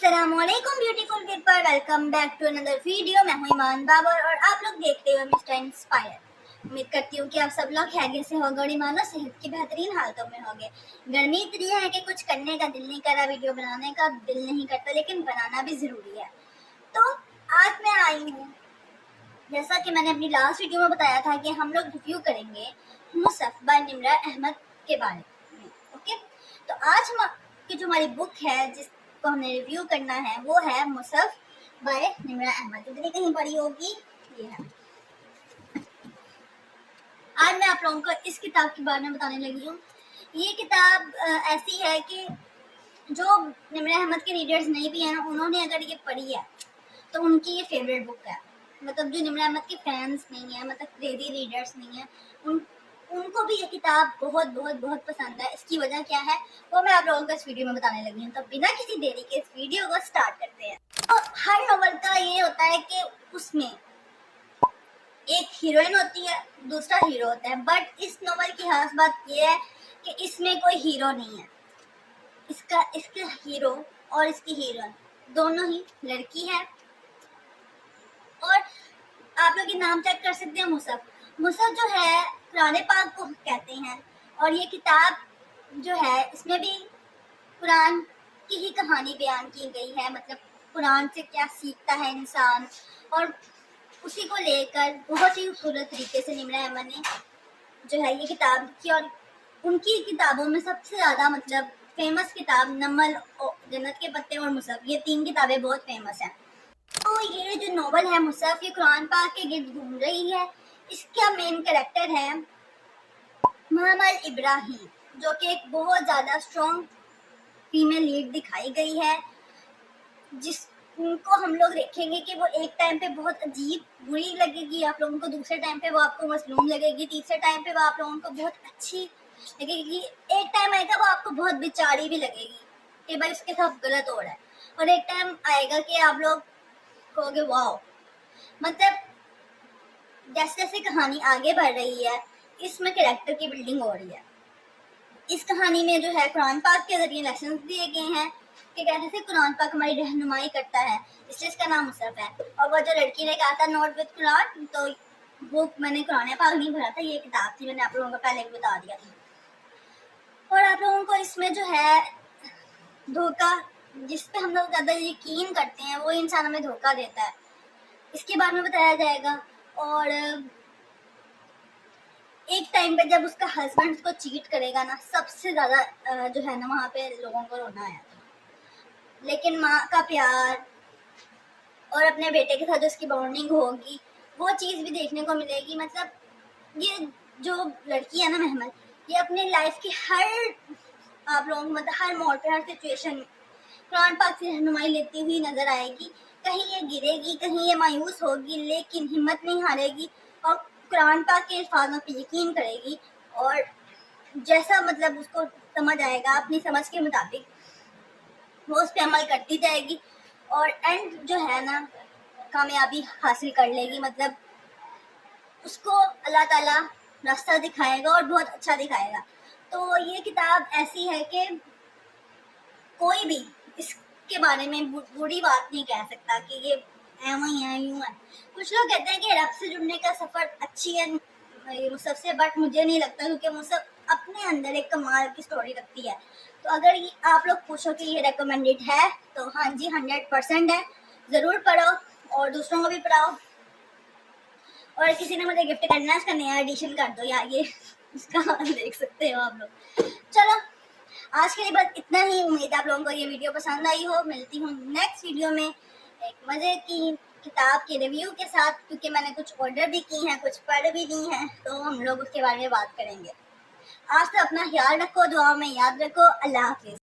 अस्सलाम वालेकुम beautiful people, welcome back to another video. मैं हूं ईमान बाबर और आप लोग देखते हुए मिस्टर इंस्पायर। उम्मीद करती हूँ कि आप सब लोग खैरियत से होंगे और ईमान और सेहत की बेहतरीन हालतों में होंगे। गर्मी इतनी है कि कुछ करने का दिल नहीं कर रहा, वीडियो बनाने का दिल नहीं करता, लेकिन बनाना भी ज़रूरी है। तो आज मैं आई हूँ, जैसा कि मैंने अपनी लास्ट वीडियो में बताया था कि हम लोग रिव्यू करेंगे मुसफ़ बाय निम्रा अहमद के बारे में। ओके, तो आज की जो हमारी बुक है जिसको हमें रिव्यू करना है वो है मुसफ़ बाय निम्रा अहमद। इतनी कहीं पढ़ी होगी, ये है। आज मैं आप लोगों को इस किताब के बारे में बताने लगी हूँ। ये किताब ऐसी है कि जो निम्रा अहमद के रीडर्स नहीं भी हैं ना, उन्होंने अगर ये पढ़ी है तो उनकी ये फेवरेट बुक है। मतलब जो निम्रा अहमद के फैंस नहीं है, मतलब क्रेजी रीडर्स नहीं है, उनको भी ये किताब बहुत बहुत बहुत पसंद है। इसकी वजह क्या है वो मैं आप लोगों को इस वीडियो में बताने लगी हूँ। तो बिना किसी देरी के इस वीडियो को स्टार्ट करते हैं। तो हर नॉवल का ये होता है कि उसमें एक हीरोइन होती है, दूसरा हीरो होता है, बट इस नॉवल की खास बात ये है कि इसमें कोई हीरो नहीं है। इसके हीरो और इसकी हीरोइन दोनों ही लड़की है। और आप लोग ये नाम चेक कर सकते हैं, मुसफ़ जो है कुरान पाक को कहते हैं। और ये किताब जो है इसमें भी कुरान की ही कहानी बयान की गई है, मतलब कुरान से क्या सीखता है इंसान, और उसी को लेकर बहुत ही खूबसूरत तरीके से निम्रा अहमद ने जो है ये किताब लिखी। और उनकी किताबों में सबसे ज़्यादा मतलब फेमस किताब नमल, जन्नत के पत्ते और मुसफ़, ये 3 किताबें बहुत फेमस हैं। तो ये जो नॉवल है मुसफ़, ये कुरान पाक के गिर्द घूम रही है। इसका मेन कैरेक्टर है मोहम्मद इब्राहिम, जो कि एक बहुत ज़्यादा स्ट्रॉन्ग फीमेल लीड दिखाई गई है, जिसको हम लोग देखेंगे कि वो एक टाइम पे बहुत अजीब बुरी लगेगी आप लोगों को, दूसरे टाइम पे वो आपको मसलूम लगेगी, तीसरे टाइम पे वो आप लोगों को बहुत अच्छी लगेगी, एक टाइम आएगा वो आपको बहुत बेचारी भी लगेगी कि भाई उसके साथ गलत हो रहा है, और एक टाइम आएगा कि आप लोग कहोगे वाओ। मतलब जैसे जैसे कहानी आगे बढ़ रही है इसमें कैरेक्टर की बिल्डिंग हो रही है। इस कहानी में जो है कुरान पाक के जरिए लेसन दिए गए हैं कि कैसे से कुरान पाक हमारी रहनुमाई करता है, इसलिए इसका नाम मुसफ़ है। और वो जो लड़की ने कहा था नोट विद कुरान, तो वो मैंने कुरान पाक नहीं पढ़ा था, ये किताब थी, मैंने आप लोगों को पहले भी बता दिया था। और आप लोगों को इसमें जो है धोखा, जिस पे हम लोग ज़्यादा यकीन करते हैं वो इंसान हमें धोखा देता है, इसके बारे में बताया जाएगा। और एक टाइम पे जब उसका हस्बैंड उसको चीट करेगा ना, सबसे ज़्यादा जो है ना वहाँ पे लोगों को रोना आया था। लेकिन माँ का प्यार और अपने बेटे के साथ जो उसकी बॉन्डिंग होगी वो चीज़ भी देखने को मिलेगी। मतलब ये जो लड़की है ना महमद, ये अपने लाइफ की हर आप लोगों को मतलब हर मोड़ पे, हर सिचुएशन में कुरान पाक से रहनुमाई लेती हुई नजर आएगी। कहीं ये गिरेगी, कहीं ये मायूस होगी, लेकिन हिम्मत नहीं हारेगी और कुरान पाक के अल्फाजों पे यकीन करेगी। और जैसा मतलब उसको समझ आएगा अपनी समझ के मुताबिक वो उस पर अमल करती जाएगी और एंड जो है ना कामयाबी हासिल कर लेगी। मतलब उसको अल्लाह ताला रास्ता दिखाएगा और बहुत अच्छा दिखाएगा। तो ये किताब ऐसी है कि कोई भी इसके बारे में बुरी बात नहीं कह सकता कि ये ऐसा ही है, यूं है। कुछ लोग कहते हैं कि रब से जुड़ने का सफ़र अच्छी है मुसफ़ से, बट मुझे नहीं लगता, क्योंकि मुसफ़ अपने अंदर एक कमाल की स्टोरी रखती है। तो अगर ये आप लोग पूछो कि ये रेकमेंडेड है तो हाँ जी 100% है, ज़रूर पढ़ो और दूसरों को भी पढ़ाओ। और किसी ने मुझे गिफ्ट करना है, इसका नया एडिशन कर दो यार, ये इसका देख सकते हो आप लोग। चलो आज के लिए बस इतना ही। उम्मीद है आप लोगों को ये वीडियो पसंद आई हो। मिलती हूँ नेक्स्ट वीडियो में एक मज़े की किताब के रिव्यू के साथ, क्योंकि मैंने कुछ ऑर्डर भी की हैं, कुछ पढ़ भी ली हैं, तो हम लोग उसके बारे में बात करेंगे। आज तो अपना ख्याल रखो, दुआ में याद रखो। अल्लाह हाफिज़।